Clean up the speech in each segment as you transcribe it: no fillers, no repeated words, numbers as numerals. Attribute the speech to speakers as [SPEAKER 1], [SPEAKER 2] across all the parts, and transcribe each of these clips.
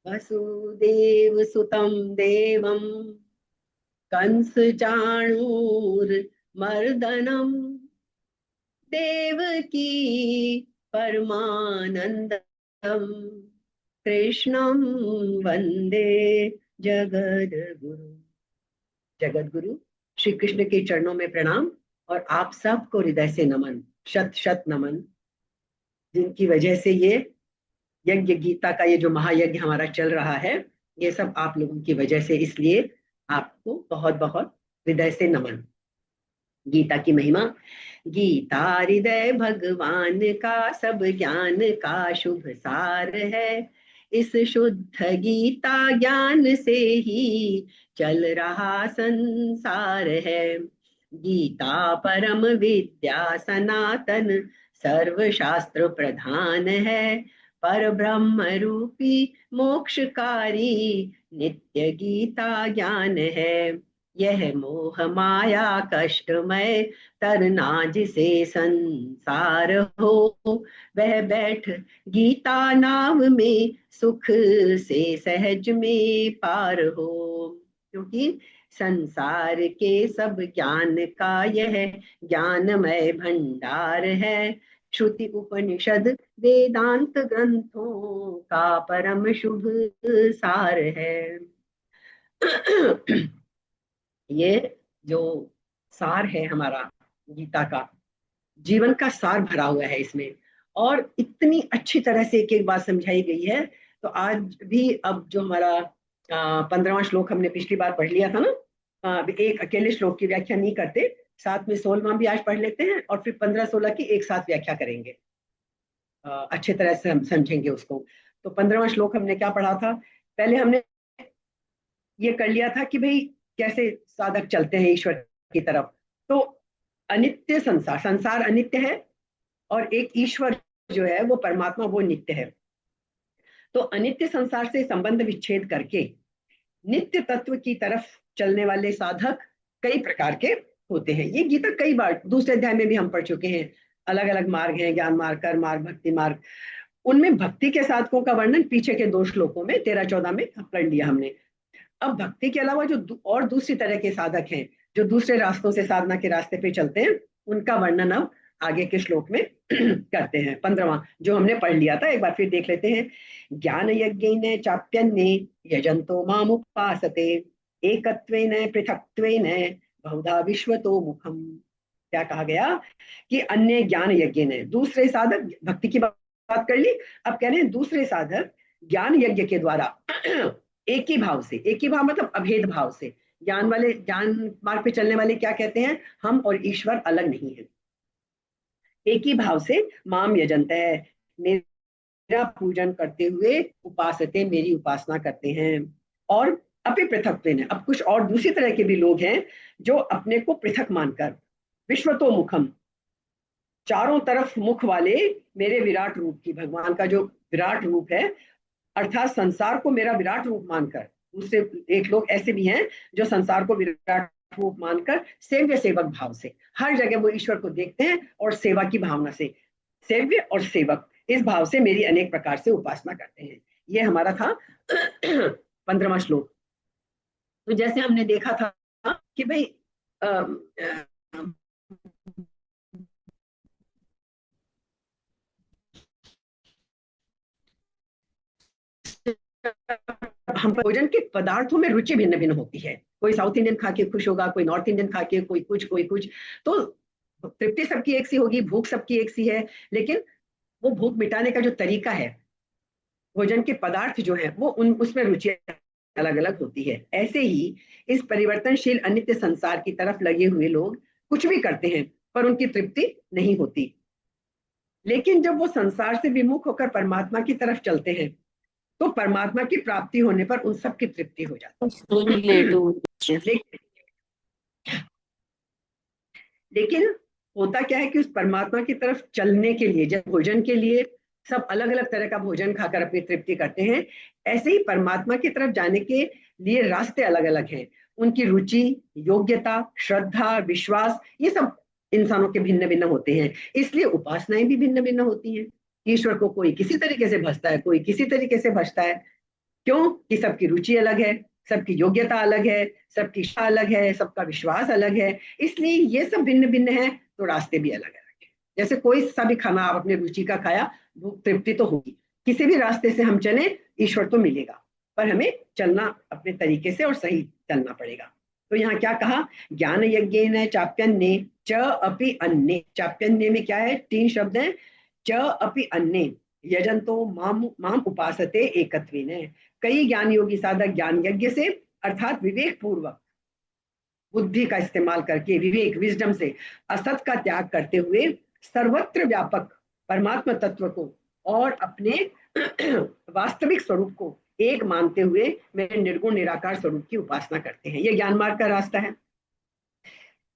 [SPEAKER 1] वसुदेव सुतं देवं कंस चाणूरमर्दनम देवकी परमानंदम कृष्णं वंदे जगद्गुरु। जगद्गुरु श्री कृष्ण के चरणों में प्रणाम और आप सबको हृदय से नमन, शत शत नमन, जिनकी वजह से ये यज्ञ गीता का ये जो महायज्ञ हमारा चल रहा है, ये सब आप लोगों की वजह से, इसलिए आपको बहुत बहुत हृदय से नमन। गीता की महिमा। गीता हृदय भगवान का सब ज्ञान का शुभ सार है। इस शुद्ध गीता ज्ञान से ही चल रहा संसार है। गीता परम विद्या सनातन सर्व शास्त्र प्रधान है। पर ब्रह्म रूपी मोक्षकारी नित्य गीता ज्ञान है। यह मोह माया कष्टमय तरना जिसे संसार हो, वह बैठ गीता नाम में सुख से सहज में पार हो। क्योंकि संसार के सब ज्ञान का यह ज्ञानमय भंडार है। श्रुति उपनिषद वेदांत ग्रंथों का परम शुभ सार है। ये जो सार है हमारा गीता का, जीवन का सार भरा हुआ है इसमें, और इतनी अच्छी तरह से एक एक बात समझाई गई है। तो आज भी, अब जो हमारा 15वां श्लोक हमने पिछली बार पढ़ लिया था ना, एक अकेले श्लोक की व्याख्या नहीं करते, साथ में 16वां भी आज पढ़ लेते हैं और फिर 15-16 की एक साथ व्याख्या करेंगे। अच्छे तरह से हम समझेंगे उसको। तो 15वां श्लोक हमने क्या पढ़ा था? पहले हमने ये कर लिया था कि भाई कैसे साधक चलते हैं ईश्वर की तरफ। तो अनित्य संसार, संसार अनित्य है, और एक ईश्वर जो है वो परमात्मा, वो नित्य है। तो अनित्य संसार से संबंध विच्छेद करके नित्य तत्व की तरफ चलने वाले साधक कई प्रकार के होते हैं। ये गीता कई बार दूसरे अध्याय में भी हम पढ़ चुके हैं। अलग अलग मार्ग हैं, ज्ञान मार्ग, कर्म मार्ग, भक्ति मार्ग। उनमें भक्ति के साधकों का वर्णन पीछे के 2 श्लोकों में 13-14 में पढ़ लिया हमने। अब भक्ति के अलावा जो और दूसरी तरह के साधक हैं, जो दूसरे रास्तों से साधना के रास्ते पे चलते हैं, उनका वर्णन अब आगे के श्लोक में करते हैं। 15वां जो हमने पढ़ लिया था एक बार फिर देख लेते हैं। ज्ञान यज्ञेन चाप्यन्ने यजंतो मामुपासते एकत्वेन पृथक्त्वेन बहुधा विश्वतो मुखम। क्या कहा गया? कि अन्य ज्ञान यज्ञ ने, दूसरे साधक, भक्ति की बात कर ली, अब कह रहे हैं दूसरे साधक ज्ञान यज्ञ के द्वारा एक ही भाव से, एक ही भाव मतलब अभेद भाव से, ज्ञान वाले, ज्ञान मार्ग पे चलने वाले क्या कहते हैं? हम और ईश्वर अलग नहीं है। एक ही भाव से माम यजंत है, मेरा पूजन करते हुए उपासते, मेरी उपासना करते हैं। और अपि पृथक्त्वेन, अब कुछ और दूसरी तरह के भी लोग हैं जो अपने को पृथक मानकर विश्वतो मुखम, चारों तरफ मुख वाले मेरे विराट रूप की, भगवान का जो विराट रूप है, अर्थात संसार को मेरा विराट रूप मानकर। दूसरे एक लोग ऐसे भी हैं जो संसार को विराट रूप मानकर सेव्य सेवक भाव से हर जगह वो ईश्वर को देखते हैं और सेवा की भावना से, सेव्य और सेवक इस भाव से मेरी अनेक प्रकार से उपासना करते हैं। ये हमारा था 15वां श्लोक। तो जैसे हमने देखा था कि भाई हम भोजन के पदार्थों में रुचि भिन्न भिन्न होती है। कोई साउथ इंडियन खा के खुश होगा, कोई नॉर्थ इंडियन खा के, कोई कुछ कोई कुछ। तो तृप्ति सबकी एक सी होगी, भूख सबकी एक सी है, लेकिन वो भूख मिटाने का जो तरीका है, भोजन के पदार्थ जो है, वो उसमें रुचि अलग अलग होती है। ऐसे ही इस परिवर्तनशील अनित्य संसार की तरफ लगे हुए लोग कुछ भी करते हैं पर उनकी तृप्ति नहीं होती। लेकिन जब वो संसार से विमुख होकर परमात्मा की तरफ चलते हैं, तो परमात्मा की प्राप्ति होने पर उन सब की तृप्ति हो जाती है। लेकिन होता क्या है कि उस परमात्मा की तरफ चलने के लिए, जब भोजन के लिए सब अलग अलग तरह का भोजन खाकर अपनी तृप्ति करते हैं, ऐसे ही परमात्मा की तरफ जाने के लिए रास्ते अलग अलग हैं। उनकी रुचि, योग्यता, श्रद्धा, विश्वास, ये सब इंसानों के भिन्न भिन्न होते हैं। इसलिए उपासनाएं भी भिन्न भिन्न होती हैं। ईश्वर को कोई किसी तरीके से भजता है, कोई किसी तरीके से भजता है। क्यों? कि सबकी रुचि अलग है, सबकी योग्यता अलग है, सबकी इच्छा अलग है, सबका विश्वास अलग है। इसलिए ये सब भिन्न भिन्न है, तो रास्ते भी अलग अलग है। जैसे कोई सा भी खाना आप अपने रुचि का खाया, भूख तृप्ति तो होगी। किसी भी रास्ते से हम चले, ईश्वर तो मिलेगा, पर हमें चलना अपने तरीके से और सही चलना पड़ेगा। तो यहाँ क्या कहा? ज्ञान यज्ञेन चाप्यन्ने च अपि अन्ये। चाप्यन्ने में क्या है? 3 शब्द हैं। च अपि अन्ये यजंतो माम माम उपासते एकत्वेन। कई ज्ञान योगी साधक ज्ञान यज्ञ से, अर्थात विवेक पूर्वक बुद्धि का इस्तेमाल करके, विवेक विजडम से असत का त्याग करते हुए सर्वत्र व्यापक परमात्मा तत्व को और अपने वास्तविक स्वरूप को एक मानते हुए मेरे निर्गुण निराकार स्वरूप की उपासना करते हैं। ये ज्ञान मार्ग का रास्ता है।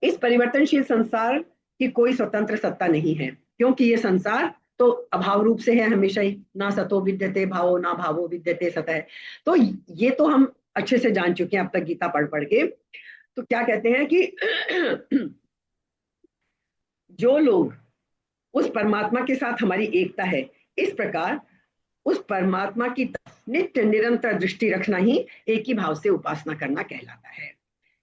[SPEAKER 1] इस परिवर्तनशील संसार की कोई स्वतंत्र सत्ता नहीं है, क्योंकि ये संसार तो अभाव रूप से है हमेशा ही। ना सतो विद्यते भावो, ना भावो विद्यते सतः। तो ये तो हम अच्छे से जान चुके हैं अब तक गीता पढ़ पढ़ के। तो क्या कहते हैं कि जो लोग उस परमात्मा के साथ हमारी एकता है, इस प्रकार उस परमात्मा की नित्य निरंतर दृष्टि रखना ही एक ही भाव से उपासना करना कहलाता है।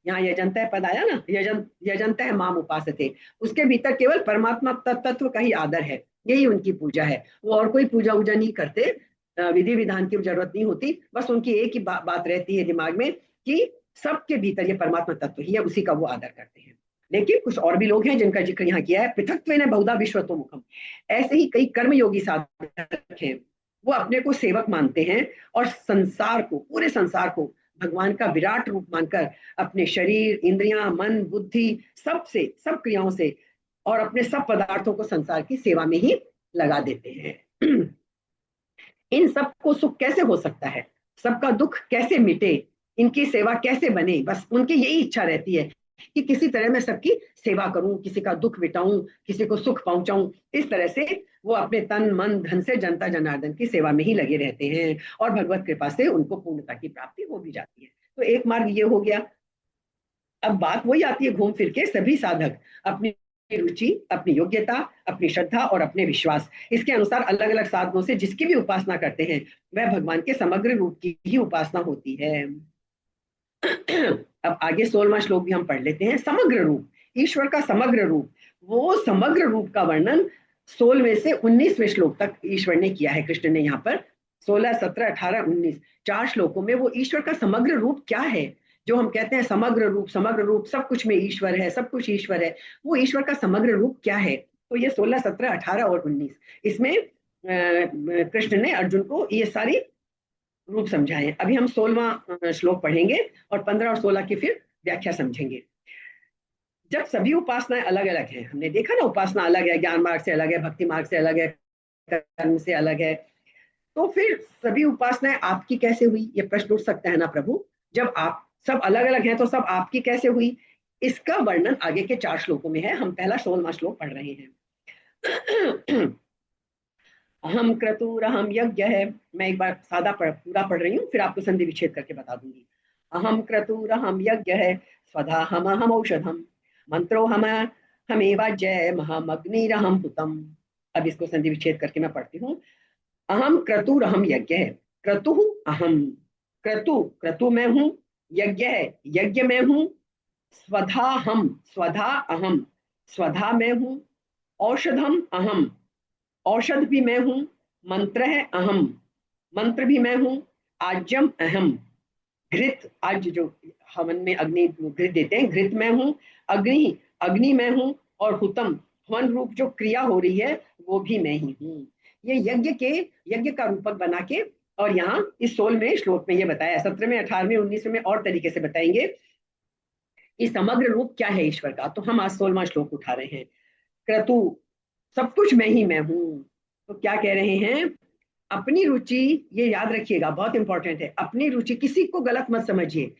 [SPEAKER 1] यहाँ यजंत पद आया ना, यजंत है माम उपासते, उसके भीतर केवल परमात्मा तत्व का ही आदर है, यही उनकी पूजा है। वो और कोई पूजा वूजा नहीं करते, विधि विधान की जरूरत नहीं होती। बस उनकी एक ही बात रहती है दिमाग में कि सबके भीतर ये परमात्मा तत्व ही है, उसी का वो आदर करते हैं। लेकिन कुछ और भी लोग हैं जिनका जिक्र यहाँ किया है, पृथक्त्वेन बहुधा विश्वतो मुखम। ऐसे ही कई कर्मयोगी साधक हैं, वो अपने को सेवक मानते हैं और संसार को, पूरे संसार को भगवान का विराट रूप मानकर अपने शरीर, इंद्रियां, मन, बुद्धि, सब क्रियाओं से और अपने सब पदार्थों को संसार की सेवा में ही लगा देते हैं। इन सबको सुख कैसे हो सकता है, सबका दुख कैसे मिटे, इनकी सेवा कैसे बने, बस उनकी यही इच्छा रहती है कि किसी तरह मैं सबकी सेवा करूं, किसी का दुख मिटाऊं, किसी को सुख पहुंचाऊं। इस तरह से वो अपने तन मन धन से जनता जनार्दन की सेवा में ही लगे रहते हैं, और भगवत कृपा से उनको पूर्णता की प्राप्ति हो भी जाती है। तो एक मार्ग ये हो गया। अब बात वही आती है घूम फिर के, सभी साधक अपनी रुचि, अपनी योग्यता, अपनी श्रद्धा और अपने विश्वास, इसके अनुसार अलग अलग साधनों से जिसकी भी उपासना करते हैं, वह भगवान के समग्र रूप की ही उपासना होती है। अब आगे 16वां श्लोक भी हम पढ़ लेते हैं। समग्र रूप, ईश्वर का समग्र रूप, वो समग्र रूप का वर्णन 16वें से 19वें श्लोक तक ईश्वर ने किया है। कृष्ण ने यहाँ पर 16, 17, 18, 19 4 श्लोकों में वो ईश्वर का समग्र रूप क्या है, जो हम कहते हैं समग्र रूप, समग्र रूप, सब कुछ में ईश्वर है, सब कुछ ईश्वर है, वो ईश्वर का समग्र रूप क्या है। तो ये 16, 17, 18 और 19 इसमें कृष्ण ने अर्जुन को ये सारी रूप समझाए। अभी हम 16वां श्लोक पढ़ेंगे और 15 और 16 की फिर व्याख्या समझेंगे। जब सभी उपासनाएं अलग अलग हैं, हमने देखा ना उपासना अलग है, ज्ञान मार्ग से अलग है, भक्ति मार्ग से अलग है, कर्म से अलग है, तो फिर सभी उपासनाएं आपकी कैसे हुई, ये प्रश्न उठ सकता है ना प्रभु। जब आप सब अलग अलग हैं तो सब आपकी कैसे हुई? इसका वर्णन आगे के 4 श्लोकों में है। हम पहला 16वां श्लोक पढ़ रहे हैं। अहम क्रतुर अहम यज्ञ है। मैं एक बार सादा पूरा पढ़ रही हूँ, फिर आपको संधि विच्छेद करके बता दूंगी। अहम क्रतुर अहम यज्ञ है, स्वधा हम अहम औषधम, मंत्रो हम हमेवाज्य महामग्निरहम हुतम। अब इसको संधि विच्छेद करके मैं पढ़ती हूँ। अहम क्रतुर अहम यज्ञ है, क्रतु अहम, क्रतु क्रतु मैं हूँ, यज्ञ है यज्ञ मैं हूँ, स्वधा हम स्वधा अहम, स्वधा मैं हूँ, औषधम अहम, औषध भी मैं हूं, मंत्र है अहम, मंत्र भी मैं हूं, आज्यम अहम, घृत आज जो हवन में अग्नि घृत देते हैं, घृत मैं हूं, अग्नि अग्नि मैं हूं, और हुतम हवन रूप जो क्रिया हो रही है वो भी मैं ही हूं। ये यज्ञ का रूपक बना के, और यहाँ इस 16वें श्लोक में ये बताया, 17वें 18वें 19वें में और तरीके से बताएंगे कि समग्र रूप क्या है ईश्वर का। तो हम आज 16वां श्लोक उठा रहे हैं। क्रतु, सब कुछ मैं ही मैं हूं। तो क्या कह रहे हैं? अपनी रुचि, ये याद रखिएगा बहुत इंपॉर्टेंट है, अपनी रुचि, किसी को गलत मत समझिए।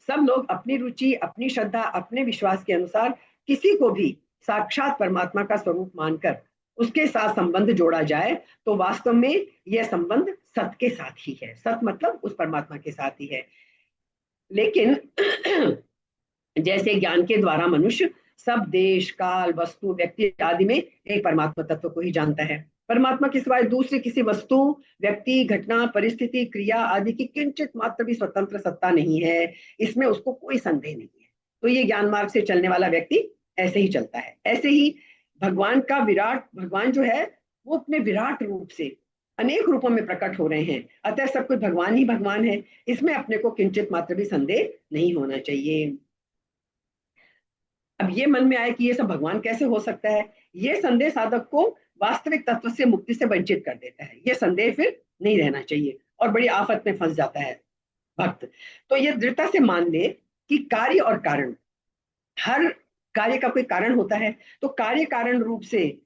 [SPEAKER 1] सब लोग अपनी रुचि, अपनी श्रद्धा, अपने विश्वास के अनुसार किसी को भी साक्षात परमात्मा का स्वरूप मानकर उसके साथ संबंध जोड़ा जाए, तो वास्तव में यह संबंध सत के साथ ही है। सत मतलब उस परमात्मा के साथ ही है। लेकिन जैसे ज्ञान के द्वारा मनुष्य सब देश काल वस्तु व्यक्ति आदि में एक परमात्मा तत्व को ही जानता है, परमात्मा के सिवाय दूसरी किसी वस्तु, व्यक्ति, घटना, परिस्थिति, क्रिया आदि की किंचित मात्र भी स्वतंत्र सत्ता नहीं है, इसमें उसको कोई संदेह नहीं है। तो ये ज्ञान मार्ग से चलने वाला व्यक्ति ऐसे ही चलता है। ऐसे ही भगवान जो है वो अपने विराट रूप से अनेक रूपों में प्रकट हो रहे हैं, अतः सब कुछ भगवान ही भगवान है, इसमें अपने को किंचित मात्र भी संदेह नहीं होना चाहिए। अब ये मन में आए कि ये सब भगवान कैसे हो सकता है, ये संदेह साधक को वास्तविक तत्व से, मुक्ति से वंचित कर देता है। ये संदेह फिर नहीं रहना चाहिए और बड़ी आफत में फंस जाता है भक्त। तो ये दृढ़ता से मान ले कि कार्य और कारण, हर कार्य का कोई कारण होता है, तो कार्य कारण रूप से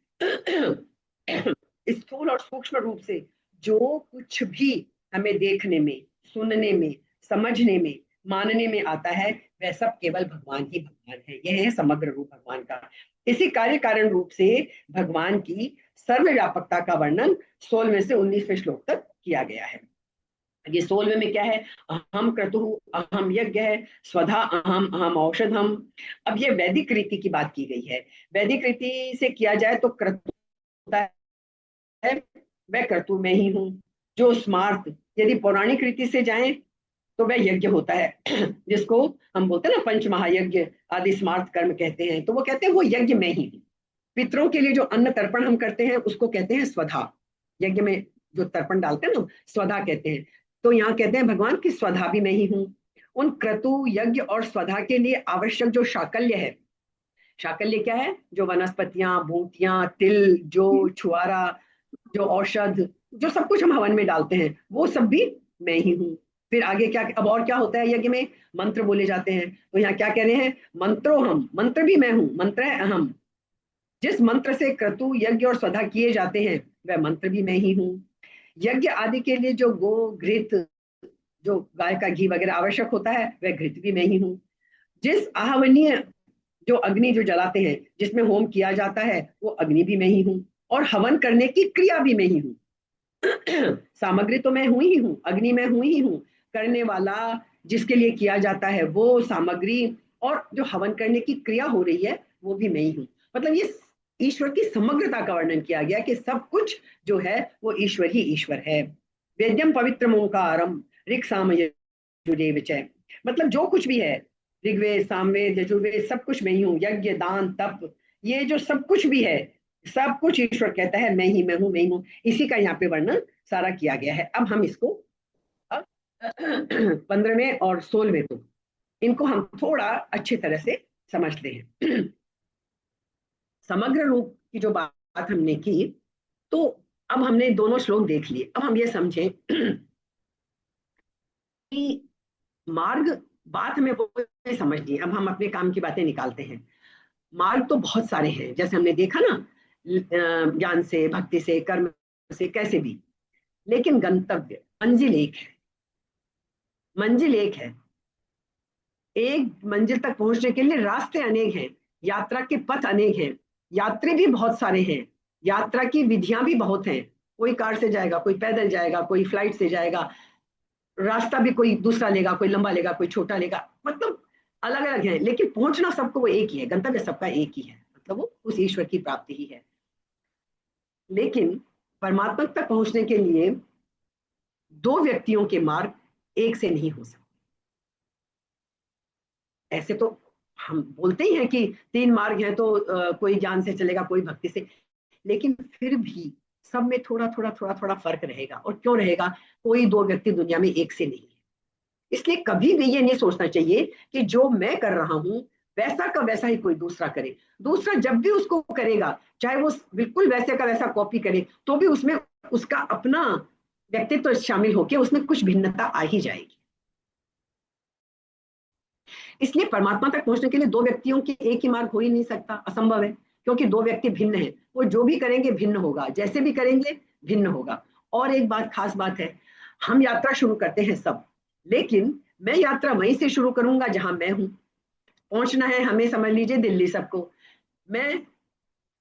[SPEAKER 1] स्थूल और सूक्ष्म रूप से जो कुछ भी हमें देखने में, सुनने में, समझने में, मानने में आता है, वह सब केवल भगवान ही भगवान है। यह है समग्र रूप भगवान का। इसी कार्य कारण रूप से भगवान की सर्वव्यापकता का वर्णन 16वें से 19वें श्लोक तक किया गया है। ये 16वें में क्या है, अहम क्रतु, अहम यज्ञ है, स्वधा अहम, अहम औषधम। अब ये वैदिक रीति की बात की गई है। वैदिक रीति से किया जाए तो क्रतु होता है, मैं क्रतु में ही हूँ। जो स्मार्त, यदि पौराणिक रीति से जाएं तो वह यज्ञ होता है जिसको हम बोलते हैं ना पंच महायज्ञ आदि स्मार्त कर्म कहते हैं, तो वो कहते हैं वो यज्ञ में ही हूँ। पितरों के लिए जो अन्न तर्पण हम करते हैं उसको कहते हैं स्वधा। यज्ञ में जो तर्पण डालते हैं ना, स्वधा कहते हैं। तो यहाँ कहते हैं भगवान की स्वधा भी मैं ही हूँ। उन क्रतु, यज्ञ और स्वधा के लिए आवश्यक जो शाकल्य है, शाकल्य क्या है, जो वनस्पतियां, भूतियां, तिल, जो छुआरा, जो औषध, जो सब कुछ हम हवन में डालते हैं, वो सब भी मैं ही हूँ। फिर आगे क्या, अब और क्या होता है यज्ञ में, मंत्र बोले जाते हैं। तो यहाँ क्या कह रहे हैं, मंत्रो हम, मंत्र भी मैं हूँ, मंत्र है अहम। जिस मंत्र से क्रतु, यज्ञ और स्वधा किए जाते हैं वह मंत्र भी मैं ही हूँ। यज्ञ आदि के लिए जो गो, घृत, जो गाय का घी वगैरह आवश्यक होता है, वह घृत भी मैं ही हूँ। जिस आहवनीय, जो अग्नि जो जलाते हैं, जिसमें होम किया जाता है, वो अग्नि भी मैं ही हूँ। और हवन करने की क्रिया भी मैं ही हूँ। सामग्री तो मैं हूं ही हूँ, अग्नि मैं हूं ही हूँ, करने वाला जिसके लिए किया जाता है वो सामग्री, और जो हवन करने की क्रिया हो रही है वो भी मैं ही हूँ। मतलब ये ईश्वर की समग्रता का वर्णन किया गया कि सब कुछ जो है वो ईश्वर ही ईश्वर है। वेद्यम पवित्र ओंकारम ऋक् साम यजुर्वेद विचय, मतलब जो कुछ भी है, ऋग्वेद, सामवेद, यजुर्वेद, सब कुछ मैं ही हूँ। यज्ञ, दान, तप, ये जो सब कुछ भी है, सब कुछ ईश्वर कहता है मैं ही, मैं हूँ, मैं ही हूँ। इसी का यहाँ पे वर्णन सारा किया गया है। अब हम इसको 15वें और 16वें को, इनको हम थोड़ा अच्छी तरह से समझते हैं। समग्र रूप की जो बात हमने की, तो अब हमने दोनों श्लोक देख लिए। अब हम ये समझें कि मार्ग, बात हमें वो समझनी है। अब हम अपने काम की बातें निकालते हैं। मार्ग तो बहुत सारे हैं, जैसे हमने देखा ना, ज्ञान से, भक्ति से, कर्म से, कैसे भी। लेकिन गंतव्य, मंजिल एक है। मंजिल एक है। एक मंजिल तक पहुंचने के लिए रास्ते अनेक हैं, यात्रा के पथ अनेक हैं, यात्री भी बहुत सारे हैं, यात्रा की विधियां भी बहुत हैं। कोई कार से जाएगा, कोई पैदल जाएगा, कोई फ्लाइट से जाएगा, रास्ता भी कोई दूसरा लेगा, कोई लंबा लेगा, कोई छोटा लेगा, मतलब अलग अलग है, लेकिन पहुंचना सबको वो एक ही है, गंतव्य सबका एक ही है, मतलब वो उस ईश्वर की प्राप्ति ही है। लेकिन परमात्मा तक पहुंचने के लिए दो व्यक्तियों के मार्ग एक से नहीं हो सकते। ऐसे तो हम बोलते ही हैं कि तीन मार्ग हैं, तो कोई ज्ञान से चलेगा, कोई भक्ति से, लेकिन फिर भी सब में थोड़ा थोड़ा थोड़ा थोड़ा फर्क रहेगा। और क्यों रहेगा, कोई दो व्यक्ति दुनिया में एक से नहीं है। इसलिए कभी भी ये नहीं सोचना चाहिए कि जो मैं कर रहा हूं वैसा का वैसा ही कोई दूसरा करे। दूसरा जब भी उसको करेगा, चाहे वो बिल्कुल वैसे का वैसा कॉपी करे, तो भी उसमें उसका अपना व्यक्तित्व तो शामिल होकर उसमें कुछ भिन्नता आ ही जाएगी। इसलिए परमात्मा तक पहुंचने के लिए दो व्यक्तियों के एक ही मार्ग हो ही नहीं सकता, असंभव है। क्योंकि दो व्यक्ति भिन्न हैं, वो जो भी करेंगे भिन्न होगा, जैसे भी करेंगे भिन्न होगा। और एक बात, खास बात है, हम यात्रा शुरू करते हैं सब, लेकिन मैं यात्रा वहीं से शुरू करूंगा जहां मैं हूं। पहुंचना है हमें, समझ लीजिए दिल्ली सबको, मैं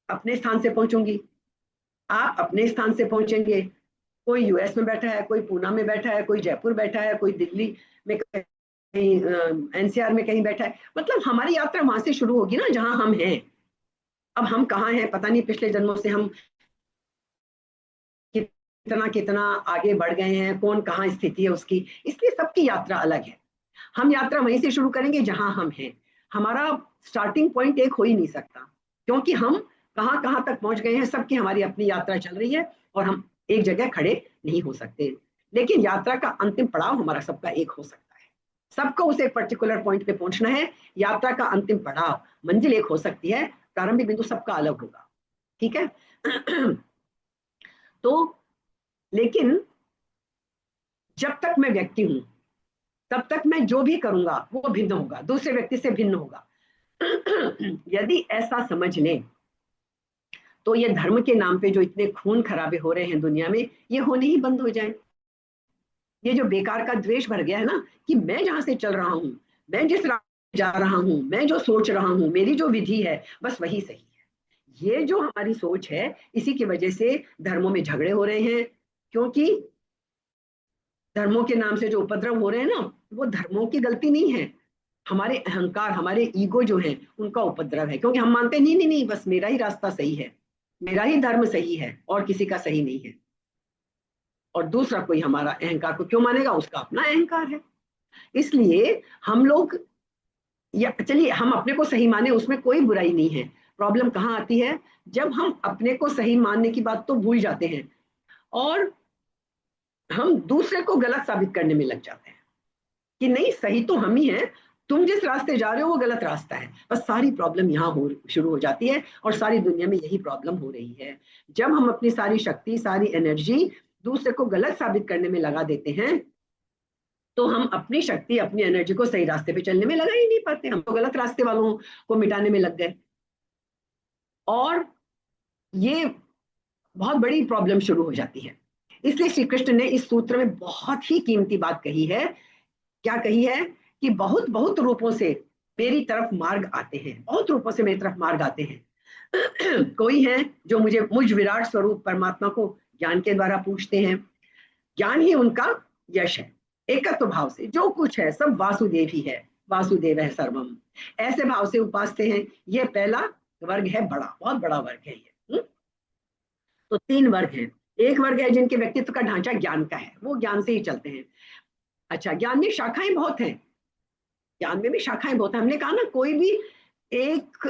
[SPEAKER 1] अपने स्थान से पहुंचूंगी, आप अपने स्थान से पहुंचेंगे। कोई यूएस में बैठा है, कोई पूना में बैठा है, कोई जयपुर बैठा है, कोई दिल्ली में, कहीं एनसीआर में कहीं बैठा है। मतलब हमारी यात्रा वहां से शुरू होगी ना जहां हम हैं। अब हम कहाँ हैं पता नहीं, पिछले जन्मों से हम कितना कितना आगे बढ़ गए हैं, कौन कहाँ स्थिति है उसकी, इसलिए सबकी यात्रा अलग है। हम यात्रा वहीं से शुरू करेंगे जहां हम हैं। हमारा स्टार्टिंग पॉइंट एक हो ही नहीं सकता, क्योंकि हम कहाँ कहाँ तक पहुंच गए हैं, सबकी हमारी अपनी यात्रा चल रही है और हम एक जगह खड़े नहीं हो सकते। लेकिन यात्रा का अंतिम पड़ाव हमारा सबका एक हो सकता है। सबको उस एक पर्टिकुलर पॉइंट पे पहुंचना है। यात्रा का अंतिम पड़ाव, मंजिल एक हो सकती है, प्रारंभिक बिंदु सबका अलग होगा। ठीक है। तो लेकिन जब तक मैं व्यक्ति हूं, तब तक मैं जो भी करूंगा वो भिन्न होगा, दूसरे व्यक्ति से भिन्न होगा। यदि ऐसा समझ लें तो ये धर्म के नाम पे जो इतने खून खराबे हो रहे हैं दुनिया में, ये होने ही बंद हो जाए। ये जो बेकार का द्वेष भर गया है ना, कि मैं जहां से चल रहा हूं, मैं जिस रास्ते जा रहा हूं, मैं जो सोच रहा हूं, मेरी जो विधि है, बस वही सही है। ये जो हमारी सोच है, इसी की वजह से धर्मों में झगड़े हो रहे हैं। क्योंकि धर्मों के नाम से जो उपद्रव हो रहे हैं ना, वो धर्मों की गलती नहीं है, हमारे अहंकार, हमारे ईगो जो है, उनका उपद्रव है। क्योंकि हम मानते हैं नहीं नहीं नहीं, बस मेरा ही रास्ता सही है, मेरा ही धर्म सही है और किसी का सही नहीं है। और दूसरा कोई हमारा अहंकार को क्यों मानेगा, उसका अपना अहंकार है। इसलिए हम लोग, या चलिए हम अपने को सही माने, उसमें कोई बुराई नहीं है। प्रॉब्लम कहाँ आती है, जब हम अपने को सही मानने की बात तो भूल जाते हैं और हम दूसरे को गलत साबित करने में लग जाते हैं कि नहीं, सही तो हम ही हैं, तुम जिस रास्ते जा रहे हो वो गलत रास्ता है। बस सारी प्रॉब्लम यहाँ हो शुरू हो जाती है और सारी दुनिया में यही प्रॉब्लम हो रही है। जब हम अपनी सारी शक्ति, सारी एनर्जी दूसरे को गलत साबित करने में लगा देते हैं, तो हम अपनी शक्ति, अपनी एनर्जी को सही रास्ते पे चलने में लगा ही नहीं पाते, हम तो गलत रास्ते वालों को मिटाने में लग गए। और ये बहुत बड़ी प्रॉब्लम शुरू हो जाती है। इसलिए श्री कृष्ण ने इस सूत्र में बहुत ही कीमती बात कही है। क्या कही है, कि बहुत बहुत रूपों से मेरी तरफ मार्ग आते हैं, बहुत रूपों से मेरी तरफ मार्ग आते हैं। कोई है जो मुझ विराट स्वरूप परमात्मा को ज्ञान के द्वारा पूछते हैं, ज्ञान ही उनका यश है। एकत्व भाव से जो कुछ है सब वासुदेव ही है, वासुदेव है सर्वम, ऐसे भाव से उपासते हैं। ये पहला वर्ग है, बड़ा, बहुत बड़ा वर्ग है ये। तो तीन वर्ग हैं। एक वर्ग है जिनके व्यक्तित्व का ढांचा ज्ञान का है, वो ज्ञान से ही चलते हैं। अच्छा, ज्ञान में शाखाएं बहुत हैं, ज्ञान में भी शाखाएं बहुत हैं। हमने कहा ना, कोई भी एक,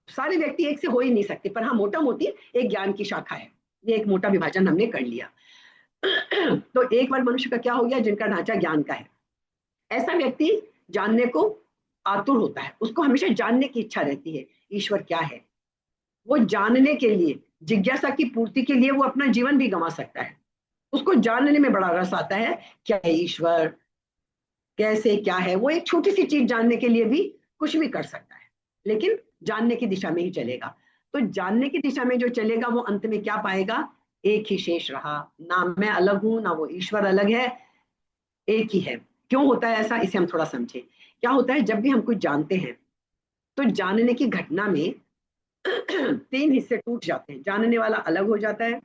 [SPEAKER 1] सारे व्यक्ति एक से हो ही नहीं सकते, पर हाँ मोटा मोटी एक ज्ञान की शाखा है। ये एक मोटा विभाजन हमने कर लिया। तो एक वर्ग मनुष्य का क्या हो गया, जिनका ढांचा ज्ञान का है। ऐसा व्यक्ति जानने को आतुर होता है, उसको हमेशा जानने की इच्छा रहती है ईश्वर क्या है। वो जानने के लिए, जिज्ञासा की पूर्ति के लिए वो अपना जीवन भी गंवा सकता है। उसको जानने में बड़ा रस आता है, क्या है ईश्वर, कैसे क्या है। वो एक छोटी सी चीज जानने के लिए भी कुछ भी कर सकता है, लेकिन जानने की दिशा में ही चलेगा। तो जानने की दिशा में जो चलेगा वो अंत में क्या पाएगा, एक ही शेष रहा, ना मैं अलग हूं ना वो ईश्वर अलग है, एक ही है। क्यों होता है ऐसा, इसे हम थोड़ा समझे। क्या होता है, जब भी हम कुछ जानते हैं तो जानने की घटना में तीन हिस्से टूट जाते हैं। जानने वाला अलग हो जाता है,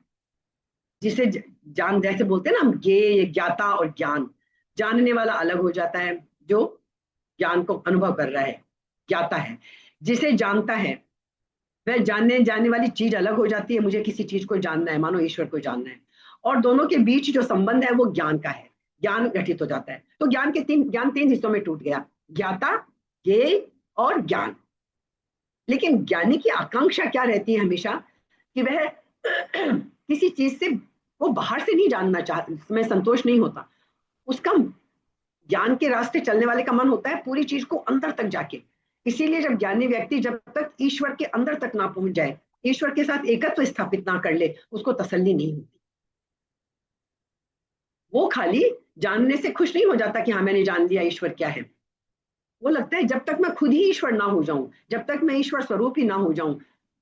[SPEAKER 1] जिसे जान, जैसे बोलते हैं ना हम, ज्ञेय, ज्ञाता और ज्ञान। जानने वाला अलग हो जाता है, जो ज्ञान को अनुभव कर रहा है, ज्ञाता है। जिसे जानता है वह जानने जाने वाली चीज अलग हो जाती है। मुझे किसी चीज को जानना है, मानो ईश्वर को जानना है, और दोनों के बीच जो संबंध है वो ज्ञान का है, ज्ञान गठित हो जाता है। तो ज्ञान तीन हिस्सों में टूट गया, ज्ञाता, ज्ञेय और ज्ञान। लेकिन ज्ञानी की आकांक्षा क्या रहती है हमेशा, कि वह किसी चीज से, वो बाहर से नहीं जानना चाहता, में संतोष नहीं होता उसका। ज्ञान के रास्ते चलने वाले का मन होता है पूरी चीज को अंदर तक जाके। इसीलिए जब ज्ञानी व्यक्ति, जब तक ईश्वर के अंदर तक ना पहुंच जाए, ईश्वर के साथ एकत्व स्थापित ना कर ले, उसको तसल्ली नहीं होती। वो खाली जानने से खुश नहीं हो जाता कि हाँ मैंने जान लिया ईश्वर क्या है। वो लगता है जब तक मैं खुद ही ईश्वर ना हो जाऊं, जब तक मैं ईश्वर स्वरूप ही ना हो जाऊं,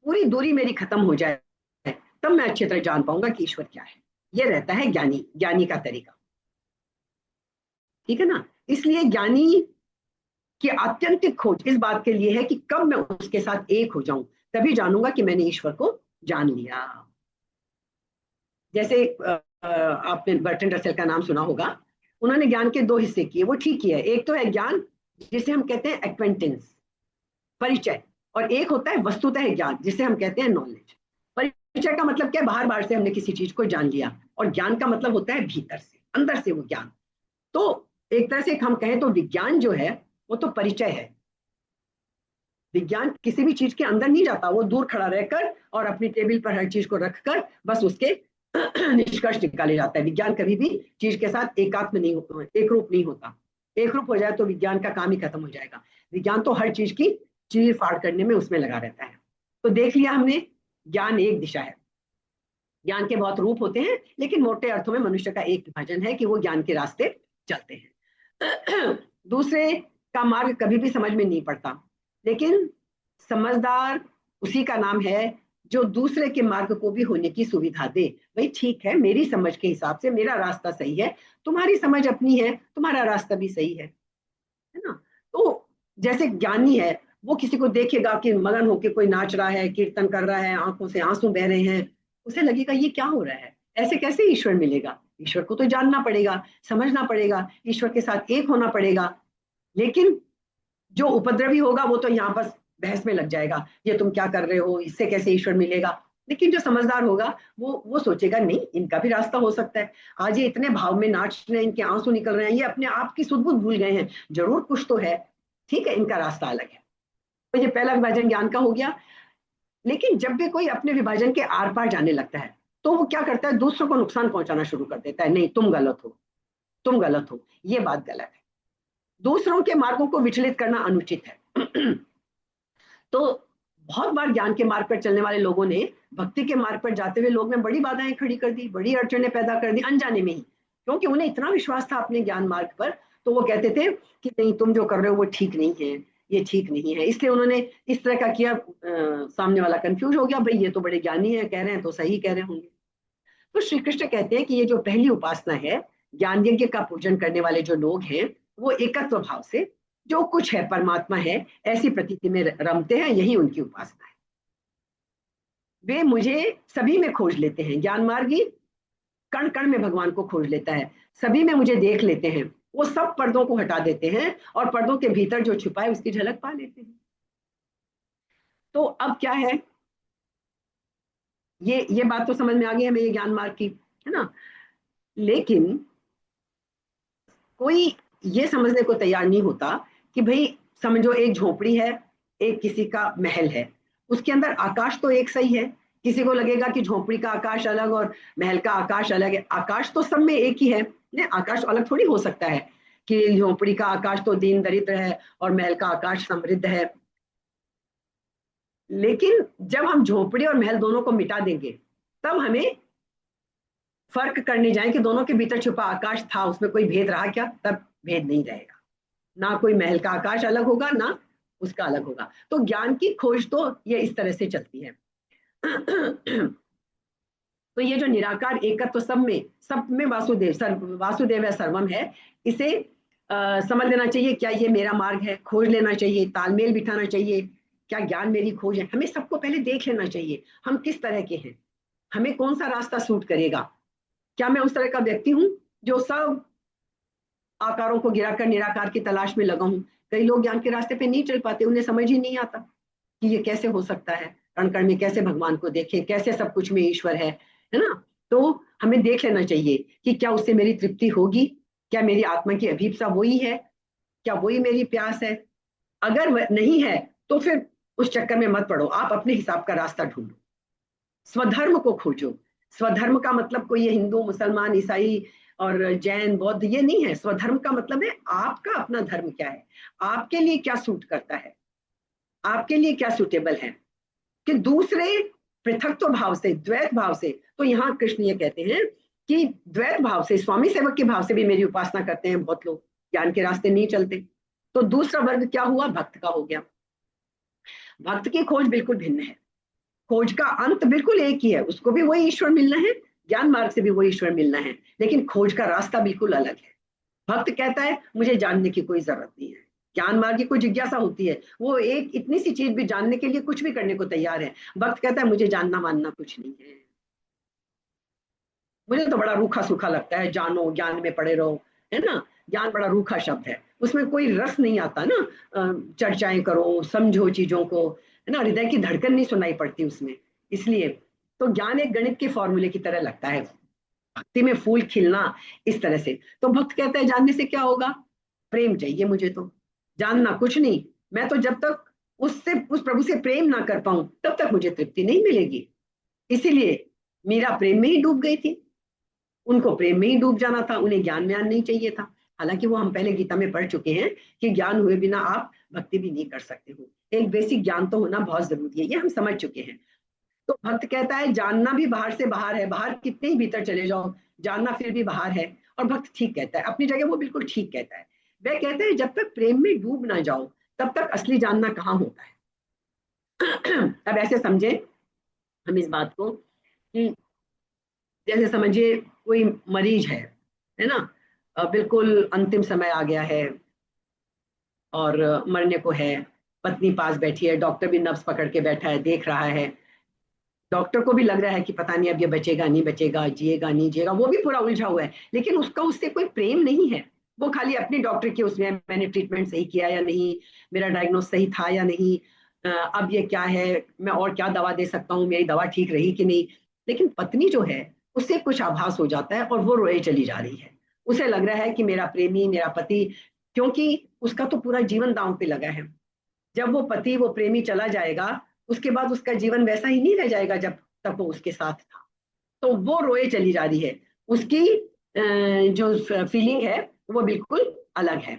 [SPEAKER 1] पूरी दूरी मेरी खत्म हो जाए, तब मैं अच्छी तरह जान पाऊंगा कि ईश्वर क्या है। ये रहता है ज्ञानी का तरीका। ठीक है ना। इसलिए ज्ञानी की आत्यंतिक खोज इस बात के लिए है कि कब मैं उसके साथ एक हो जाऊं, तभी जानूंगा कि मैंने ईश्वर को जान लिया। जैसे आपने बर्टन रसेल का नाम सुना होगा। उन्होंने ज्ञान के दो हिस्से किए, वो ठीक ही है। एक तो है ज्ञान जिसे हम कहते हैं एक्वेंटेंस, परिचय, और एक होता है वस्तुतः ज्ञान जिसे हम कहते हैं नॉलेज। परिचय का मतलब क्या है, बाहर बाहर से हमने किसी चीज को जान लिया। और ज्ञान का मतलब होता है भीतर से, अंदर से वो ज्ञान। तो एक तरह से हम कहें तो विज्ञान जो है वो तो परिचय है। विज्ञान किसी भी चीज के अंदर नहीं जाता, वो दूर खड़ा रहकर और अपनी टेबल पर हर चीज को रखकर बस उसके निष्कर्ष निकाले जाता है। विज्ञान कभी भी चीज के साथ एकात्म नहीं होता, एक रूप नहीं होता। एक रूप हो जाए तो विज्ञान का काम ही खत्म हो जाएगा। विज्ञान तो हर चीज की चीर फाड़ करने में उसमें लगा रहता है। तो देख लिया हमने, ज्ञान एक दिशा है। ज्ञान के बहुत रूप होते हैं, लेकिन मोटे अर्थों में मनुष्य का एक विभाजन है कि वो ज्ञान के रास्ते चलते हैं। दूसरे का मार्ग कभी भी समझ में नहीं पड़ता, लेकिन समझदार उसी का नाम है जो दूसरे के मार्ग को भी होने की सुविधा दे। भाई ठीक है, मेरी समझ के हिसाब से मेरा रास्ता सही है, तुम्हारी समझ अपनी है, तुम्हारा रास्ता भी सही है ना। तो जैसे ज्ञानी है, वो किसी को देखेगा कि मगन होके कोई नाच रहा है, कीर्तन कर रहा है, आंखों से आंसू बह रहे हैं, उसे लगेगा ये क्या हो रहा है, ऐसे कैसे ईश्वर मिलेगा। ईश्वर को तो जानना पड़ेगा, समझना पड़ेगा, ईश्वर के साथ एक होना पड़ेगा। लेकिन जो उपद्रवी होगा वो तो यहाँ बस बहस में लग जाएगा, ये तुम क्या कर रहे हो, इससे कैसे ईश्वर मिलेगा। लेकिन जो समझदार होगा वो सोचेगा नहीं, इनका भी रास्ता हो सकता है। आज ये इतने भाव में नाच रहे हैं, इनके आंसू निकल रहे हैं, ये अपने आप की सुध बुध भूल गए हैं, जरूर कुछ तो है। ठीक है, इनका रास्ता अलग है। तो ये पहला विभाजन ज्ञान का हो गया। लेकिन जब भी कोई अपने विभाजन के आर पार जाने लगता है, तो वो क्या करता है, दूसरों को नुकसान पहुंचाना शुरू कर देता है। नहीं, तुम गलत हो, तुम गलत हो, ये बात गलत है। दूसरों के मार्गों को विचलित करना अनुचित है। तो बहुत बार ज्ञान के मार्ग पर चलने वाले लोगों ने भक्ति के मार्ग पर जाते हुए लोग में बड़ी बाधाएं खड़ी कर दी, बड़ी अड़चने पैदा कर दी अनजाने में ही, क्योंकि उन्हें इतना विश्वास था अपने ज्ञान मार्ग पर। तो वो कहते थे कि नहीं, तुम जो कर रहे हो वो ठीक नहीं है, ये ठीक नहीं है। इसलिए उन्होंने इस तरह का किया, सामने वाला कंफ्यूज हो गया, भाई ये तो बड़े ज्ञानी है, कह रहे हैं तो सही कह रहे होंगे। तो श्री कृष्ण कहते हैं कि ये जो पहली उपासना है, ज्ञान यज्ञ का पूजन करने वाले जो लोग हैं, वो एकत्व भाव से जो कुछ है परमात्मा है ऐसी प्रतीति में रमते हैं, यही उनकी उपासना है। वे मुझे सभी में खोज लेते हैं। ज्ञान मार्गी कण कण में भगवान को खोज लेता है, सभी में मुझे देख लेते हैं। वो सब पर्दों को हटा देते हैं और पर्दों के भीतर जो छुपा है उसकी झलक पा लेते हैं। तो अब क्या है, ये बात तो समझ में आ गई हमें, ये ज्ञान मार्ग की, है ना। लेकिन कोई ये समझने को तैयार नहीं होता कि भाई समझो एक झोपड़ी है, एक किसी का महल है, उसके अंदर आकाश तो एक सही है। किसी को लगेगा कि झोपड़ी का आकाश अलग और महल का आकाश अलग है, आकाश तो सब में एक ही है। ने आकाश अलग थोड़ी हो सकता है कि झोपड़ी का आकाश तो दीन दरिद्र है और महल का आकाश समृद्ध है। लेकिन जब हम झोपड़ी और महल दोनों को मिटा देंगे, तब हमें फर्क करने जाए कि दोनों के भीतर छुपा आकाश था, उसमें कोई भेद रहा क्या, तब भेद नहीं रहेगा। ना कोई महल का आकाश अलग होगा, ना उसका अलग होगा। तो ज्ञान की खोज तो ये इस तरह से चलती है। तो ये जो निराकार एकत्व, तो सब में वासुदेव, वासुदेव है, सर्वम है, इसे समझ लेना चाहिए। क्या ये मेरा मार्ग है, खोज लेना चाहिए, तालमेल बिठाना चाहिए। क्या ज्ञान मेरी खोज है, हमें सबको पहले देख लेना चाहिए हम किस तरह के हैं, हमें कौन सा रास्ता सूट करेगा। क्या मैं उस तरह का व्यक्ति हूँ जो सब आकारों को गिराकर निराकार की तलाश में लगा हूं। कई लोग ज्ञान के रास्ते पे नहीं चल पाते, उन्हें समझ ही नहीं आता कि ये कैसे हो सकता है, कण कण में कैसे भगवान को देखे, कैसे सब कुछ में ईश्वर है ना। तो हमें देख लेना चाहिए कि क्या उससे मेरी तृप्ति होगी, क्या मेरी आत्मा की अभीपसा वही है, क्या वही मेरी प्यास है। अगर नहीं है तो फिर उस चक्कर में मत पड़ो, आप अपने हिसाब का रास्ता ढूंढो, स्वधर्म को खोजो। स्वधर्म का मतलब कोई ये हिंदू मुसलमान ईसाई और जैन बौद्ध ये नहीं है। स्वधर्म का मतलब है आपका अपना धर्म क्या है, आपके लिए क्या सूट करता है, आपके लिए क्या सुटेबल है। कि दूसरे पृथकत्व भाव से, द्वैत भाव से, तो यहाँ कृष्ण ये कहते हैं कि द्वैत भाव से, स्वामी सेवक के भाव से भी मेरी उपासना करते हैं बहुत लोग, ज्ञान के रास्ते नहीं चलते। तो दूसरा वर्ग क्या हुआ, भक्त का हो गया। भक्त की खोज बिल्कुल भिन्न है, खोज का अंत बिल्कुल एक ही है, उसको भी वही ईश्वर मिलना है, ज्ञान मार्ग से भी वही ईश्वर मिलना है, लेकिन खोज का रास्ता बिल्कुल अलग है। भक्त कहता है मुझे जानने की कोई जरूरत नहीं है, ज्ञान मार्ग की कोई जिज्ञासा होती है, वो एक इतनी सी चीज भी जानने के लिए कुछ भी करने को तैयार है। भक्त कहता है मुझे जानना मानना कुछ नहीं है, मुझे तो बड़ा रूखा सूखा लगता है, जानो ज्ञान में पड़े रहो, है ना। ज्ञान बड़ा रूखा शब्द है, उसमें कोई रस नहीं आता ना। चर्चाएं करो, समझो चीजों को, है ना, हृदय की धड़कन नहीं सुनाई पड़ती उसमें। इसलिए तो ज्ञान एक गणित के फॉर्मूले की तरह लगता है। भक्ति में फूल खिलना इस तरह से। तो भक्त कहता है जानने से क्या होगा, प्रेम चाहिए मुझे, तो जानना कुछ नहीं। मैं तो जब तक उससे, उस प्रभु से प्रेम ना कर पाऊं तब तक मुझे तृप्ति नहीं मिलेगी। इसीलिए मीरा प्रेम में ही डूब गई थी, उनको प्रेम में ही डूब जाना था, उन्हें ज्ञान व्यान नहीं चाहिए था। हालांकि वो हम पहले गीता में पढ़ चुके हैं कि ज्ञान हुए बिना आप भक्ति भी नहीं कर सकते हो, एक बेसिक ज्ञान तो होना बहुत जरूरी है, ये हम समझ चुके हैं। तो भक्त कहता है जानना भी बाहर से बाहर है, बाहर कितने ही भीतर चले जाओ, जानना फिर भी बाहर है। और भक्त ठीक कहता है, अपनी जगह वो बिल्कुल ठीक कहता है। वह कहते हैं जब तक प्रेम में डूब ना जाओ तब तक असली जानना कहाँ होता है। अब ऐसे समझे हम इस बात को कि जैसे समझिए कोई मरीज है ना, बिल्कुल अंतिम समय आ गया है और मरने को है, पत्नी पास बैठी है, डॉक्टर भी नब्ज पकड़ के बैठा है, देख रहा है। डॉक्टर को भी लग रहा है कि पता नहीं अब ये बचेगा नहीं बचेगा, जिएगा नहीं जिएगा, वो भी पूरा उलझा हुआ है, लेकिन उसका उससे कोई प्रेम नहीं है। वो खाली अपनी डॉक्टर के उसमें, मैंने ट्रीटमेंट सही किया या नहीं, मेरा डायग्नोस सही था या नहीं, अब ये क्या है, मैं और क्या दवा दे सकता हूँ, मेरी दवा ठीक रही कि नहीं। लेकिन पत्नी जो है उससे कुछ आभास हो जाता है और वो रोए चली जा रही है। उसे लग रहा है कि मेरा प्रेमी, मेरा पति, क्योंकि उसका तो पूरा जीवन दांव पे लगा है। जब वो पति, वो प्रेमी चला जाएगा, उसके बाद उसका जीवन वैसा ही नहीं रह जाएगा जब तक वो उसके साथ था। तो वो रोए चली जा रही है, उसकी जो फीलिंग है वो बिल्कुल अलग है।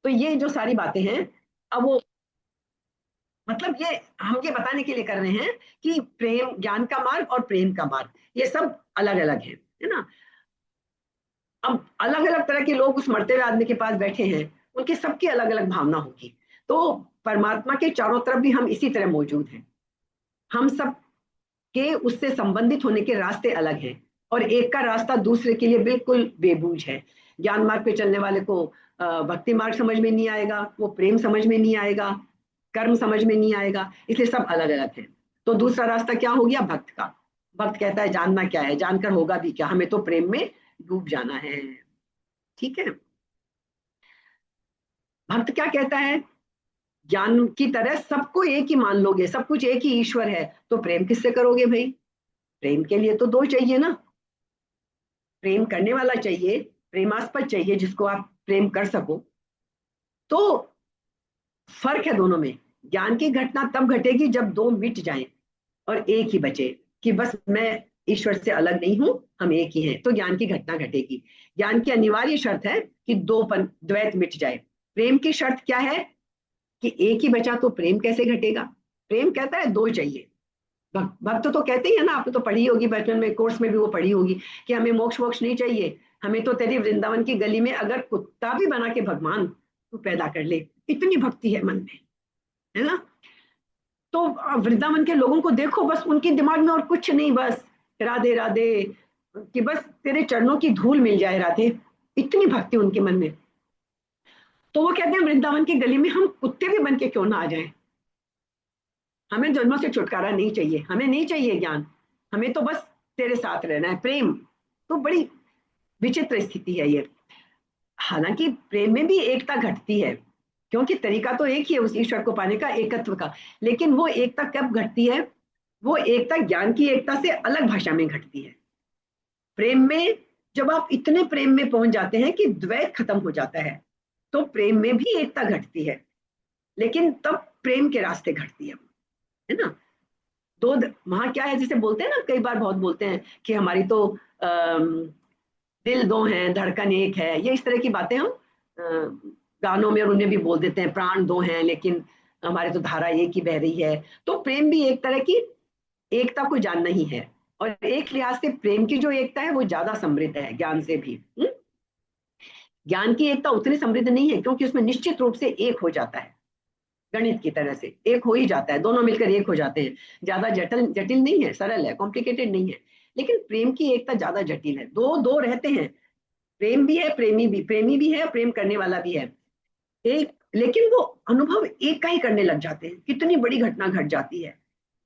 [SPEAKER 1] तो ये जो सारी बातें हैं, अब वो मतलब ये हम ये बताने के लिए कर रहे हैं कि प्रेम, ज्ञान का मार्ग और प्रेम का मार्ग, ये सब अलग अलग है ना। अब अलग अलग तरह के लोग उस मरते हुए आदमी के पास बैठे हैं, उनकी सबकी अलग अलग भावना होगी। तो परमात्मा के चारों तरफ भी हम इसी तरह मौजूद हैं, हम सब के उससे संबंधित होने के रास्ते अलग हैं, और एक का रास्ता दूसरे के लिए बिल्कुल बेबूझ है। ज्ञान मार्ग पे चलने वाले को भक्ति मार्ग समझ में नहीं आएगा, वो प्रेम समझ में नहीं आएगा, कर्म समझ में नहीं आएगा, इसलिए सब अलग अलग है। तो दूसरा रास्ता क्या हो गया, भक्त का। भक्त कहता है जानना क्या है, जानकर होगा भी क्या, हमें तो प्रेम में डूब जाना है। ठीक है। भक्त क्या कहता है, ज्ञान की तरह सबको एक ही मान लोगे, सब कुछ एक ही ईश्वर है, तो प्रेम किससे करोगे भाई। प्रेम के लिए तो दो चाहिए ना, प्रेम करने वाला चाहिए, प्रेमास्पद चाहिए जिसको आप प्रेम कर सको। तो फर्क है दोनों में। ज्ञान की घटना तब घटेगी जब दो मिट जाएं और एक ही बचे, कि बस मैं ईश्वर से अलग नहीं हूं, हम एक ही हैं, तो ज्ञान की घटना घटेगी। ज्ञान की अनिवार्य शर्त है कि द्वैत मिट जाए। प्रेम की शर्त क्या है, कि एक ही बचा तो प्रेम कैसे घटेगा। प्रेम कहता है दो चाहिए। भक्त तो कहते ही है ना, आपने तो पढ़ी होगी बचपन में, कोर्स में भी वो पढ़ी होगी, कि हमें मोक्ष वोक्ष नहीं चाहिए, हमें तो तेरी वृंदावन की गली में अगर कुत्ता भी बना के भगवान तू पैदा कर ले, इतनी भक्ति है मन में, है ना। तो वृंदावन के लोगों को देखो, बस उनके दिमाग में और कुछ नहीं, बस राधे राधे, कि बस तेरे चरणों की धूल मिल जाए राधे, इतनी भक्ति उनके मन में। तो वो कहते हैं वृंदावन की गली में हम कुत्ते भी बन के क्यों ना आ जाएं, हमें जन्मों से छुटकारा नहीं चाहिए, हमें नहीं चाहिए ज्ञान, हमें तो बस तेरे साथ रहना है, प्रेम। तो बड़ी विचित्र स्थिति है ये। हालांकि प्रेम में भी एकता घटती है, क्योंकि तरीका तो एक ही है उस ईश्वर को पाने का, एकत्व का। लेकिन वो एकता कब घटती है, वो एकता ज्ञान की एकता से अलग भाषा में घटती है। प्रेम में जब आप इतने प्रेम में पहुंच जाते हैं कि द्वैत खत्म हो जाता है, तो प्रेम में भी एकता घटती है, लेकिन तब प्रेम के रास्ते घटती है ना। दो वहां क्या है, जैसे बोलते हैं ना, कई बार बहुत बोलते हैं कि हमारी तो दिल दो हैं धड़कन एक है, ये इस तरह की बातें हम गानों में और उन्हें भी बोल देते हैं, प्राण दो हैं लेकिन हमारे तो धारा एक ही बह रही है। तो प्रेम भी एक तरह की एकता को जानना ही है, और एक लिहाज से प्रेम की जो एकता है वो ज्यादा समृद्ध है ज्ञान से भी। ज्ञान की एकता उतनी समृद्ध नहीं है, क्योंकि उसमें निश्चित रूप से एक हो जाता है, गणित की तरह से एक हो ही जाता है, दोनों मिलकर एक हो जाते हैं। ज्यादा जटिल जटिल नहीं है, सरल है, कॉम्प्लिकेटेड नहीं है। लेकिन प्रेम की एकता ज्यादा जटिल है, दो दो रहते हैं, प्रेम भी है, प्रेमी भी है, प्रेम करने वाला भी है एक, लेकिन वो अनुभव एक का ही करने लग जाते हैं, कितनी बड़ी घटना घट जाती है।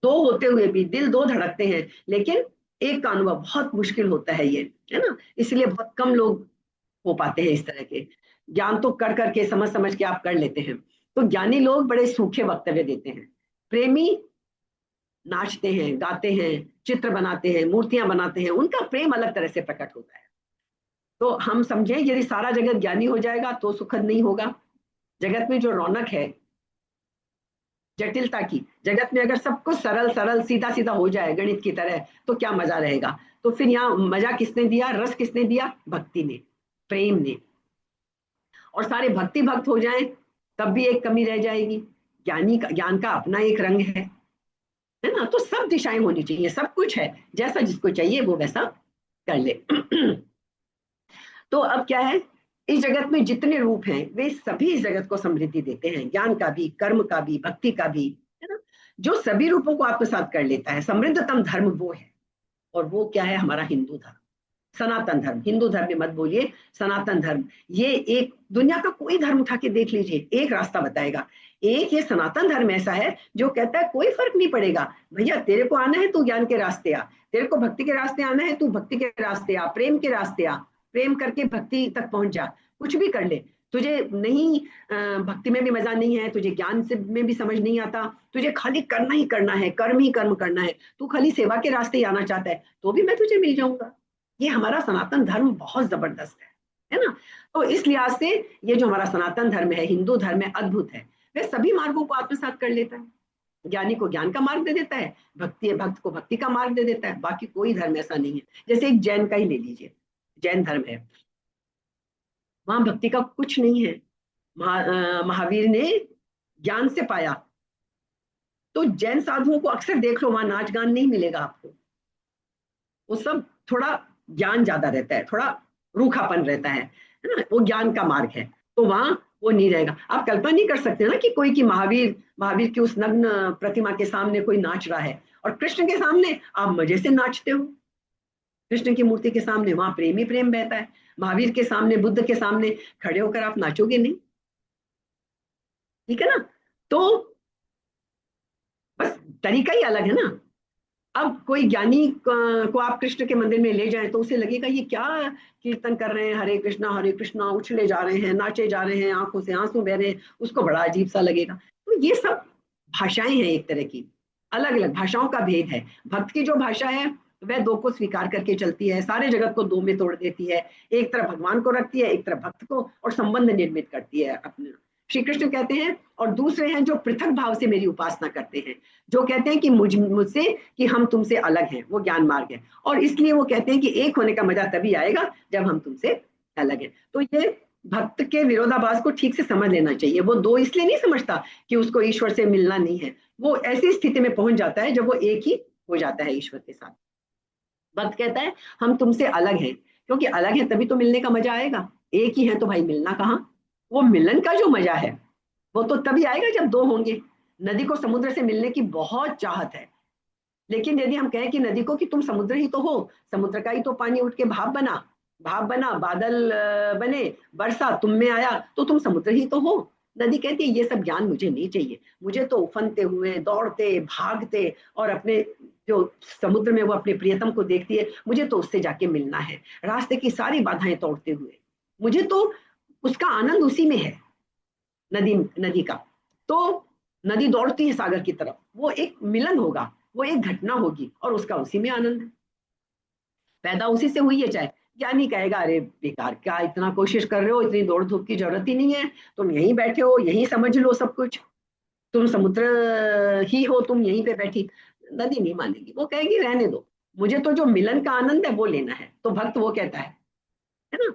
[SPEAKER 1] दो होते हुए भी दिल दो धड़कते हैं, लेकिन एक का अनुभव बहुत मुश्किल होता है ये, है ना। इसलिए बहुत कम लोग हो पाते हैं इस तरह के। ज्ञान तो कर करके, समझ समझ के आप कर लेते हैं। तो ज्ञानी लोग बड़े सूखे वक्तव्य देते हैं, प्रेमी नाचते हैं, गाते हैं, चित्र बनाते हैं, मूर्तियां बनाते हैं, उनका प्रेम अलग तरह से प्रकट होता है। तो हम समझें यदि सारा जगत ज्ञानी हो जाएगा तो सुखद नहीं होगा। जगत में जो रौनक है जटिलता की, जगत में अगर सब कुछ सरल सरल सीधा सीधा हो जाए गणित की तरह तो क्या मजा रहेगा। तो फिर यहाँ मजा किसने दिया, रस किसने दिया, भक्ति ने, प्रेम ने। और सारे भक्ति भक्त हो जाएं तब भी एक कमी रह जाएगी, ज्ञानी का, ज्ञान का अपना एक रंग है ना। तो सब दिशाएं होनी चाहिए, सब कुछ है, जैसा जिसको चाहिए वो वैसा कर ले। तो अब क्या है, इस जगत में जितने रूप हैं वे सभी इस जगत को समृद्धि देते हैं, ज्ञान का भी, कर्म का भी, भक्ति का भी, है ना। जो सभी रूपों को आत्मसात कर लेता है, समृद्धतम धर्म वो है। और वो क्या है, हमारा हिंदू धर्म, सनातन धर्म। हिंदू धर्म में मत बोलिए, सनातन धर्म। ये एक, दुनिया का कोई धर्म उठा के देख लीजिए, एक रास्ता बताएगा। एक ये सनातन धर्म ऐसा है जो कहता है कोई फर्क नहीं पड़ेगा भैया, तेरे को आना है तू ज्ञान के रास्ते आ, तेरे को भक्ति के रास्ते आना है तू भक्ति के रास्ते आ, प्रेम के रास्ते आ, प्रेम करके भक्ति तक पहुंच जा, कुछ भी कर ले। तुझे नहीं भक्ति में भी मजा नहीं है, तुझे ज्ञान से में भी समझ नहीं आता, तुझे खाली करना ही करना है, कर्म ही कर्म करना है, तू खाली सेवा के रास्ते ही आना चाहता है, तो भी मैं तुझे मिल जाऊंगा। ये हमारा सनातन धर्म बहुत जबरदस्त है ना। तो इस लिहाज से ये जो हमारा सनातन धर्म है, हिंदू धर्म है, अद्भुत है। वह सभी मार्गों को आत्मसात कर लेता है, ज्ञानी को ज्ञान का मार्ग दे देता है, भक्ति भक्त को भक्ति का मार्ग दे देता है। बाकी कोई धर्म ऐसा नहीं है। जैसे एक जैन का ही ले लीजिए, जैन धर्म है, वहां भक्ति का कुछ नहीं है। महावीर ने ज्ञान से पाया। तो जैन साधुओं को अक्सर देख लो, वहां नाच गान नहीं मिलेगा आपको, वो सब थोड़ा ज्ञान ज्यादा रहता है, थोड़ा रूखापन रहता है ना, वो ज्ञान का मार्ग है। तो वहां वो नहीं रहेगा। आप कल्पना नहीं कर सकते ना कि कोई की महावीर महावीर की उस नग्न प्रतिमा के सामने कोई नाच रहा है और कृष्ण के सामने आप मजे से नाचते हो। कृष्ण की मूर्ति के सामने वहां प्रेम ही प्रेम बहता है, महावीर के सामने, बुद्ध के सामने खड़े होकर आप नाचोगे नहीं। ठीक है ना। तो बस तरीका ही अलग है ना। अब कोई ज्ञानी को आप कृष्ण के मंदिर में ले जाएं तो उसे लगेगा ये क्या कीर्तन कर रहे हैं, हरे कृष्णा उछले जा रहे हैं, नाचे जा रहे हैं, आंखों से आंसू बह रहे हैं, उसको बड़ा अजीब सा लगेगा। तो ये सब भाषाएं हैं, एक तरह की अलग अलग भाषाओं का भेद है। भक्त की जो भाषा है वह दो को स्वीकार करके चलती है, सारे जगत को दो में तोड़ देती है, एक तरफ भगवान को रखती है, एक तरफ भक्त को, और संबंध निर्मित करती है अपने। श्री कृष्ण कहते हैं, और दूसरे हैं जो पृथक भाव से मेरी उपासना करते हैं, जो कहते हैं कि मुझसे, कि हम तुमसे अलग हैं, वो ज्ञान मार्ग है। और इसलिए वो कहते हैं कि एक होने का मजा तभी आएगा जब हम तुमसे अलग हैं। तो ये भक्त के विरोधाभास को ठीक से समझ लेना चाहिए। वो दो इसलिए नहीं समझता कि उसको ईश्वर से मिलना नहीं है, वो ऐसी स्थिति में पहुंच जाता है जब वो एक ही हो जाता है ईश्वर के साथ। भक्त कहता है हम तुमसे अलग हैं, क्योंकि अलग है तभी तो मिलने का मजा आएगा, एक ही है तो भाई मिलना कहाँ। वो मिलन का जो मजा है वो तो तभी आएगा जब दो होंगे। नदी को समुद्र से मिलने की बहुत चाहत है, लेकिन यदि हम कहें कि नदी को कि तुम समुद्र ही तो हो, समुद्र का ही तो पानी उठ के भाप बना, भाप बना, बादल बने, बरसा, तुम में आया, तो तुम समुद्र ही तो हो। नदी कहती है ये सब ज्ञान मुझे नहीं चाहिए, मुझे तो उफनते हुए, दौड़ते, भागते, और अपने जो समुद्र में वो अपने प्रियतम को देखती है, मुझे तो उससे जाके मिलना है, रास्ते की सारी बाधाएं तोड़ते हुए, मुझे तो उसका आनंद उसी में है, नदी नदी का। तो नदी दौड़ती है सागर की तरफ, वो एक मिलन होगा, वो एक घटना होगी, और उसका उसी में आनंद है, पैदा उसी से हुई है। चाहे ज्ञानी कहेगा अरे बेकार, क्या इतना कोशिश कर रहे हो, इतनी दौड़ धूप की जरूरत ही नहीं है, तुम यहीं बैठे हो, यहीं समझ लो सब कुछ, तुम समुद्र ही हो, तुम यहीं पे बैठी। नदी नहीं मानेगी, वो कहेगी रहने दो, मुझे तो जो मिलन का आनंद है वो लेना है। तो भक्त वो कहता है ना।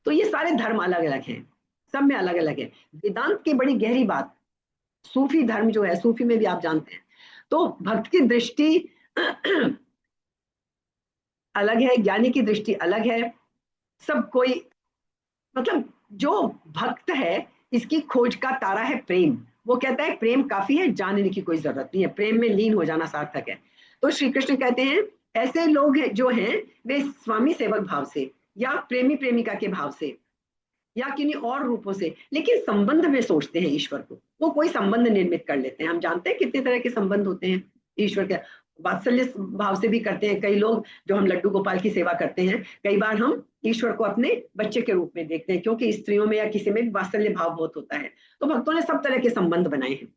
[SPEAKER 1] तो ये सारे धर्म अलग अलग हैं, सब में अलग अलग है। वेदांत की बड़ी गहरी बात, सूफी धर्म जो है, सूफी में भी आप जानते हैं, तो भक्त की दृष्टि अलग है, ज्ञानी की दृष्टि अलग है। सब कोई, मतलब जो भक्त है इसकी खोज का तारा है प्रेम। वो कहता है प्रेम काफी है, जानने की कोई जरूरत नहीं है, प्रेम में लीन हो जाना सार्थक है। तो श्री कृष्ण कहते हैं ऐसे लोग हैं जो हैं वे स्वामी सेवक भाव से, या प्रेमी प्रेमिका के भाव से, या किन्हीं और रूपों से, लेकिन संबंध में सोचते हैं ईश्वर को, वो कोई संबंध निर्मित कर लेते हैं। हम जानते हैं कितने तरह के संबंध होते हैं ईश्वर के, वात्सल्य भाव से भी करते हैं कई लोग, जो हम लड्डू गोपाल की सेवा करते हैं, कई बार हम ईश्वर को अपने बच्चे के रूप में देखते हैं, क्योंकि स्त्रियों में या किसी में भी वात्सल्य भाव बहुत होता है। तो भक्तों ने सब तरह के संबंध बनाए हैं।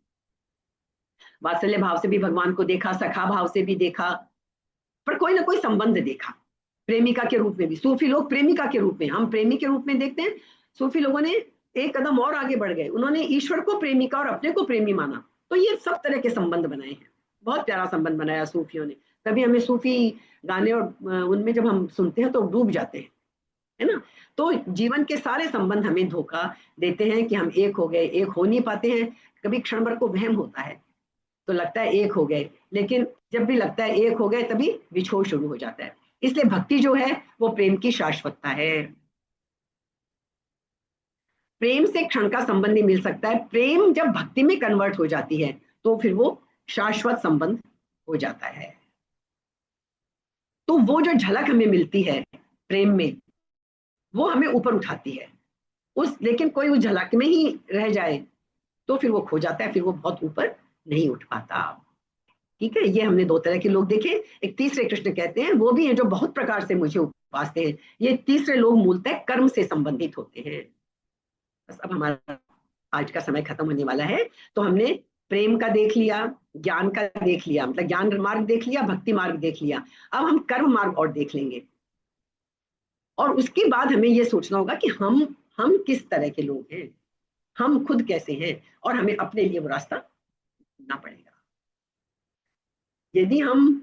[SPEAKER 1] वात्सल्य भाव से भी भगवान को देखा, सखा भाव से भी देखा, पर कोई ना कोई संबंध देखा। प्रेमिका के रूप में भी, सूफी लोग प्रेमिका के रूप में, हम प्रेमी के रूप में देखते हैं, सूफी लोगों ने एक कदम और आगे बढ़ गए, उन्होंने ईश्वर को प्रेमिका और अपने को प्रेमी माना। तो ये सब तरह के संबंध बनाए हैं, बहुत प्यारा संबंध बनाया सूफियों ने। तभी हमें सूफी गाने और उनमें जब हम सुनते हैं तो डूब जाते हैं, है ना। तो जीवन के सारे संबंध हमें धोखा देते हैं कि हम एक हो गए, एक हो नहीं पाते हैं। कभी क्षण भर को वहम होता है तो लगता है एक हो गए, लेकिन जब भी लगता है एक हो गए तभी विछोह शुरू हो जाता है। इसलिए भक्ति जो है वो प्रेम की शाश्वतता है। प्रेम से क्षण का संबंध नहीं मिल सकता है, प्रेम जब भक्ति में कन्वर्ट हो जाती है तो फिर वो शाश्वत संबंध हो जाता है। तो वो जो झलक हमें मिलती है प्रेम में, वो हमें ऊपर उठाती है। उस लेकिन कोई उस झलक में ही रह जाए तो फिर वो खो जाता है, फिर वो बहुत ऊपर नहीं उठ पाता। ठीक है, ये हमने दो तरह के लोग देखे। एक तीसरे कृष्ण कहते हैं, वो भी हैं जो बहुत प्रकार से मुझे उपासते हैं। ये तीसरे लोग मूलतः कर्म से संबंधित होते हैं। बस अब हमारा आज का समय खत्म होने वाला है। तो हमने प्रेम का देख लिया, ज्ञान का देख लिया, मतलब ज्ञान मार्ग देख लिया, भक्ति मार्ग देख लिया। अब हम कर्म मार्ग और देख लेंगे, और उसके बाद हमें ये सोचना होगा कि हम किस तरह के लोग हैं, हम खुद कैसे हैं, और हमें अपने लिए वो रास्ता ढूंढना पड़ेगा। यदि हम